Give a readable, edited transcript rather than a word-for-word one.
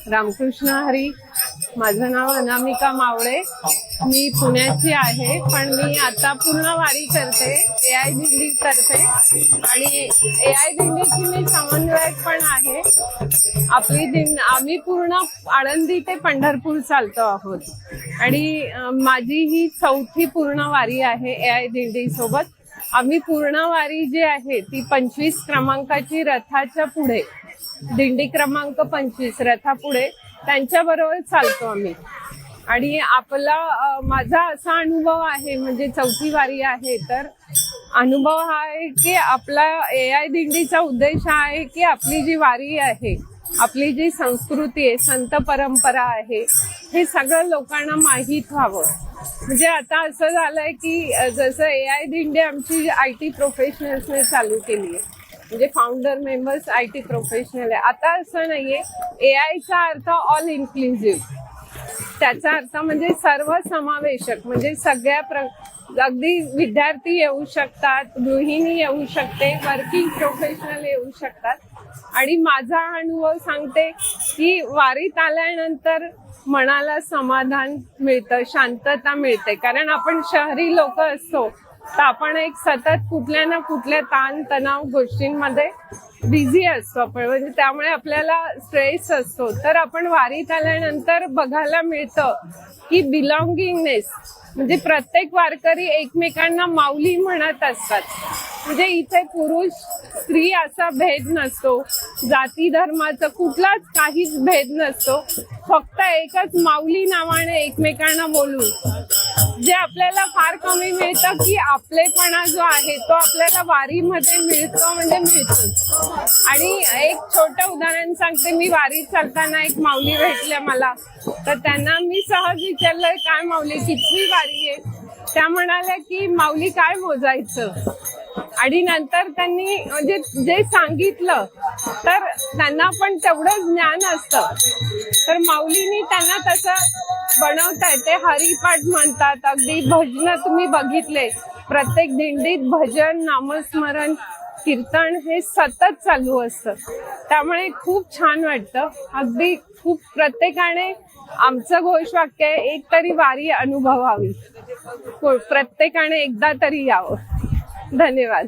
रामकृष्ण हरी. माझं नाव अनामिका मावळे. मी पुण्याची आहे, पण मी आता पूर्ण वारी करते, AI दिंडी करते आणि AI दिंडीची मी समन्वयक पण आहे. आम्ही पूर्ण आळंदी ते पंढरपूर चालतो आहोत आणि माझी ही 4थी पूर्ण वारी आहे AI दिंडी सोबत. आम्ही पूर्ण वारी जी आहे ती 25 क्रमांकाची रथाच्या पुढे, दिंडी क्रमांक 25 रथापुढे त्यांच्या बरोबर चालतो आम्ही. आणि माझा असा अनुभव आहे, म्हणजे 4थी वारी आहे, तर अनुभव हा आहे की आपला AI दिंडीचा उद्देश हा आहे की आपली जी वारी आहे, आपली जी संस्कृती आहे, संत परंपरा आहे, हे सगळं लोकांना माहीत व्हावं. म्हणजे आता असं झालंय की जसं AI दिंडी आमची IT प्रोफेशनल्सने चालू केली आहे, म्हणजे फाउंडर मेंबर्स IT प्रोफेशनल आहे. आता असं नाहीये, AIचा अर्थ ऑल इन्क्लुसिव्ह, त्याचा अर्थ म्हणजे सर्व समावेशक, म्हणजे अगदी विद्यार्थी येऊ शकतात, गृहिणी येऊ शकते, वर्किंग प्रोफेशनल येऊ शकतात. आणि माझा अनुभव सांगते की वारीत आल्यानंतर मनाला समाधान मिळतं, शांतता मिळते. कारण आपण शहरी लोक असतो, तर आपण एक सतत कुठल्या ना कुठल्या ताण तणाव गोष्टींमध्ये बिझी असतो आपण, म्हणजे त्यामुळे आपल्याला स्ट्रेस असतो. तर आपण वारीत आल्यानंतर बघायला मिळतं की बिलॉंगिंगनेस, म्हणजे प्रत्येक वारकरी एकमेकांना माऊली म्हणत असतात. म्हणजे इथे पुरुष स्त्री असा भेद नसतो, जाती धर्माचा कुठलाच काहीच भेद नसतो, फक्त एकच माऊली नावाने एकमेकांना बोलून, जे आपल्याला फार कमी मिळतं की आपलेपणा जो आहे तो आपल्याला वारीमध्ये मिळतो, म्हणजे मिळतो. आणि एक छोटं उदाहरण सांगते. मी वारीत चालताना एक माऊली भेटल्या मला, तर त्यांना मी सहज विचारलं, काय माऊली कितवी वारी आहे? त्या म्हणाल्या की माऊली काय मोजायचं. आणि नंतर त्यांनी म्हणजे जे सांगितलं, तर त्यांना पण तेवढंच ज्ञान असतं, तर माऊलीनी त्यांना तसं बनवताय. ते हरिपाठ म्हणतात, अगदी भजन तुम्ही बघितले, प्रत्येक दिंडीत भजन, नामस्मरण, कीर्तन हे सतत चालू असतं. त्यामुळे खूप छान वाटतं. अगदी खूप प्रत्येकाने, आमचं घोषवाक्य आहे, एक तरी वारी अनुभवावी, प्रत्येकाने एकदा तरी यावं. धन्यवाद.